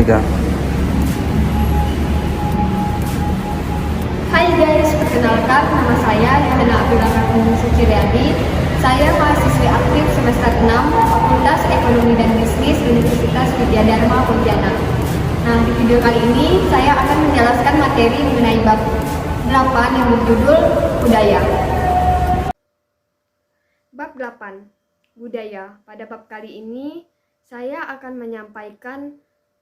Tiga. Hai guys, perkenalkan nama saya Yohana Abdullah Rahman Suciryadi. Saya mahasiswi aktif semester 6 Fakultas Ekonomi dan Bisnis Universitas Widya Dharma Pontianak. Nah, di video kali ini saya akan menjelaskan materi mengenai bab 8 yang berjudul Budaya. Bab 8, Budaya. Pada bab kali ini saya akan menyampaikan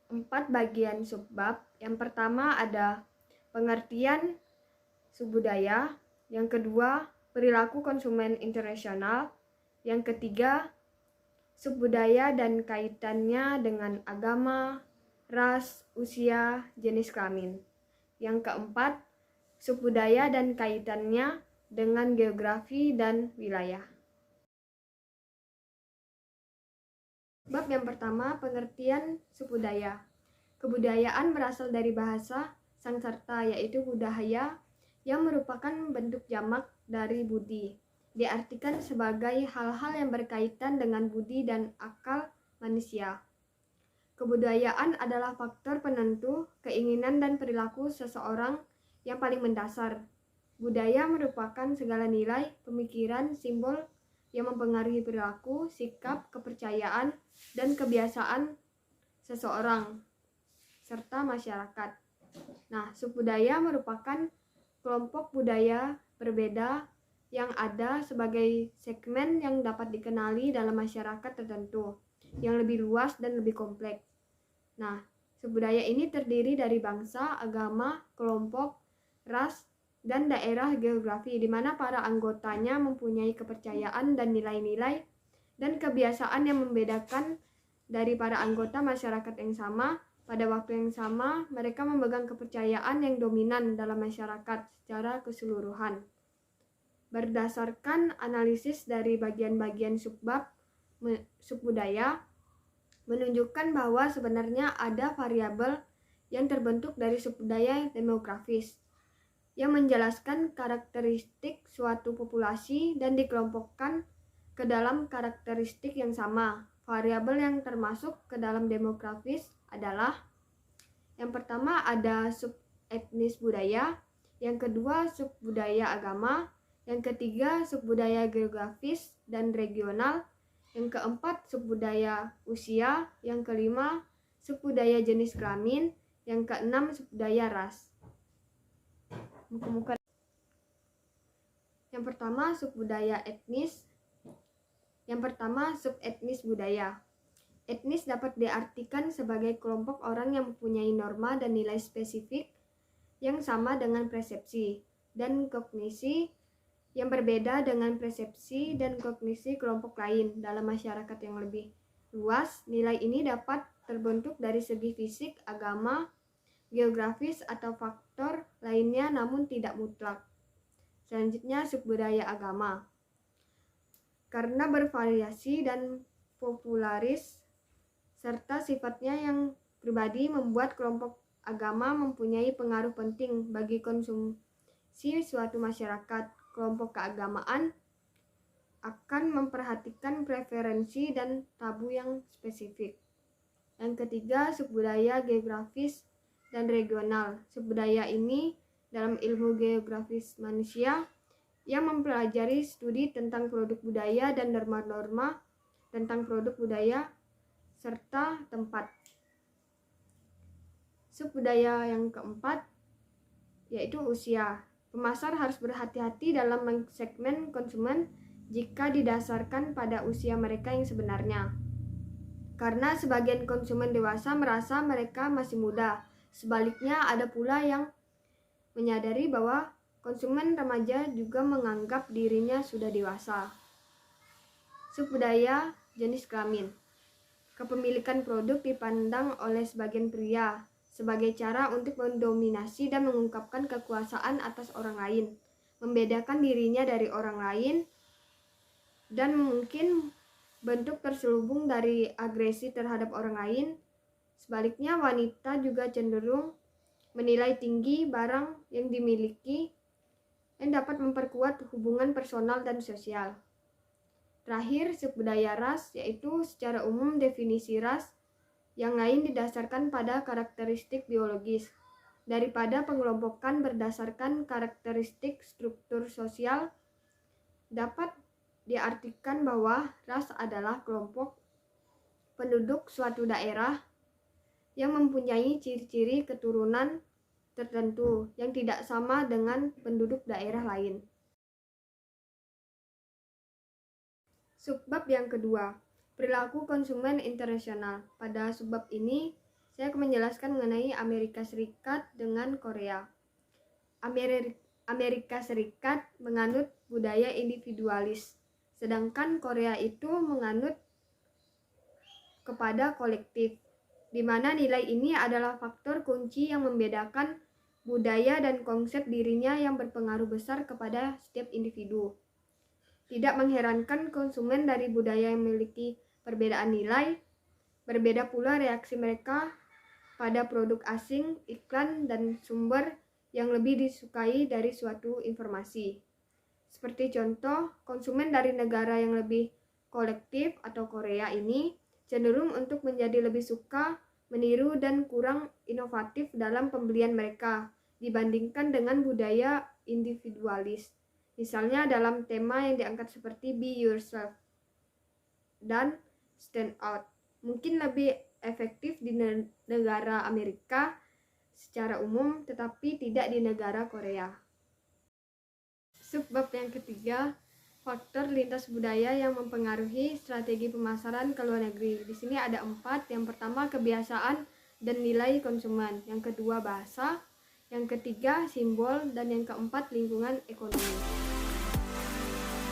4 bagian subbab. Yang pertama ada pengertian subbudaya, yang kedua perilaku konsumen internasional, yang ketiga subbudaya dan kaitannya dengan agama, ras, usia, jenis kelamin, yang keempat subbudaya dan kaitannya dengan geografi dan wilayah. Bab yang pertama, pengertian subbudaya. Kebudayaan berasal dari bahasa Sanskerta, yaitu budaya, yang merupakan bentuk jamak dari budi. Diartikan sebagai hal-hal yang berkaitan dengan budi dan akal manusia. Kebudayaan adalah faktor penentu keinginan dan perilaku seseorang yang paling mendasar. Budaya merupakan segala nilai, pemikiran, simbol yang mempengaruhi perilaku, sikap, kepercayaan, dan kebiasaan seseorang serta masyarakat. Nah, subbudaya merupakan kelompok budaya berbeda yang ada sebagai segmen yang dapat dikenali dalam masyarakat tertentu yang lebih luas dan lebih kompleks. Nah, subbudaya ini terdiri dari bangsa, agama, kelompok, ras, dan daerah geografi di mana para anggotanya mempunyai kepercayaan dan nilai-nilai dan kebiasaan yang membedakan dari para anggota masyarakat yang sama. Pada waktu yang sama, mereka memegang kepercayaan yang dominan dalam masyarakat secara keseluruhan. Berdasarkan analisis dari bagian-bagian subbudaya, menunjukkan bahwa sebenarnya ada variabel yang terbentuk dari subbudaya demografis, yang menjelaskan karakteristik suatu populasi dan dikelompokkan ke dalam karakteristik yang sama. Variabel yang termasuk ke dalam demografis adalah: yang pertama ada subetnis budaya, yang kedua subbudaya agama, yang ketiga subbudaya geografis dan regional, yang keempat subbudaya usia, yang kelima subbudaya jenis kelamin, yang keenam subbudaya ras. Yang pertama subbudaya etnis. Yang pertama subetnis budaya. Etnis dapat diartikan sebagai kelompok orang yang mempunyai norma dan nilai spesifik yang sama dengan persepsi dan kognisi yang berbeda dengan persepsi dan kognisi kelompok lain. Dalam masyarakat yang lebih luas, nilai ini dapat terbentuk dari segi fisik, agama, geografis, atau faktor lainnya namun tidak mutlak. Selanjutnya subbudaya agama. Karena bervariasi dan popularis serta sifatnya yang pribadi membuat kelompok agama mempunyai pengaruh penting bagi konsumsi suatu masyarakat. Kelompok keagamaan akan memperhatikan preferensi dan tabu yang spesifik. Yang ketiga, subbudaya geografis dan regional. Subbudaya ini dalam ilmu geografis manusia yang mempelajari studi tentang produk budaya dan norma-norma tentang produk budaya serta tempat. Subbudaya yang keempat yaitu usia. Pemasar harus berhati-hati dalam mensegmen konsumen jika didasarkan pada usia mereka yang sebenarnya. Karena sebagian konsumen dewasa merasa mereka masih muda. Sebaliknya ada pula yang menyadari bahwa konsumen remaja juga menganggap dirinya sudah dewasa. Subbudaya jenis kelamin. Kepemilikan produk dipandang oleh sebagian pria sebagai cara untuk mendominasi dan mengungkapkan kekuasaan atas orang lain, membedakan dirinya dari orang lain, dan mungkin bentuk terselubung dari agresi terhadap orang lain. Sebaliknya, wanita juga cenderung menilai tinggi barang yang dimiliki yang dapat memperkuat hubungan personal dan sosial. Terakhir, subbudaya ras, yaitu secara umum definisi ras yang lain didasarkan pada karakteristik biologis. Daripada pengelompokan berdasarkan karakteristik struktur sosial, dapat diartikan bahwa ras adalah kelompok penduduk suatu daerah yang mempunyai ciri-ciri keturunan tertentu yang tidak sama dengan penduduk daerah lain. Subbab yang kedua, perilaku konsumen internasional. Pada subbab ini, saya akan menjelaskan mengenai Amerika Serikat dengan Korea. Amerika Serikat menganut budaya individualis, sedangkan Korea itu menganut kepada kolektif, di mana nilai ini adalah faktor kunci yang membedakan budaya dan konsep dirinya yang berpengaruh besar kepada setiap individu. Tidak mengherankan konsumen dari budaya yang memiliki perbedaan nilai, berbeda pula reaksi mereka pada produk asing, iklan, dan sumber yang lebih disukai dari suatu informasi. Seperti contoh, konsumen dari negara yang lebih kolektif atau Korea ini cenderung untuk menjadi lebih suka meniru dan kurang inovatif dalam pembelian mereka dibandingkan dengan budaya individualis. Misalnya dalam tema yang diangkat seperti be yourself dan stand out. Mungkin lebih efektif di negara Amerika secara umum, tetapi tidak di negara Korea. Subbab yang ketiga, faktor lintas budaya yang mempengaruhi strategi pemasaran ke luar negeri. Di sini ada 4. Yang pertama, kebiasaan dan nilai konsumen. Yang kedua, bahasa. Yang ketiga, simbol. Dan yang keempat, lingkungan ekonomi.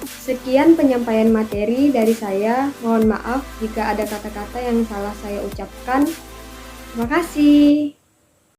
Sekian penyampaian materi dari saya. Mohon maaf jika ada kata-kata yang salah saya ucapkan. Terima kasih.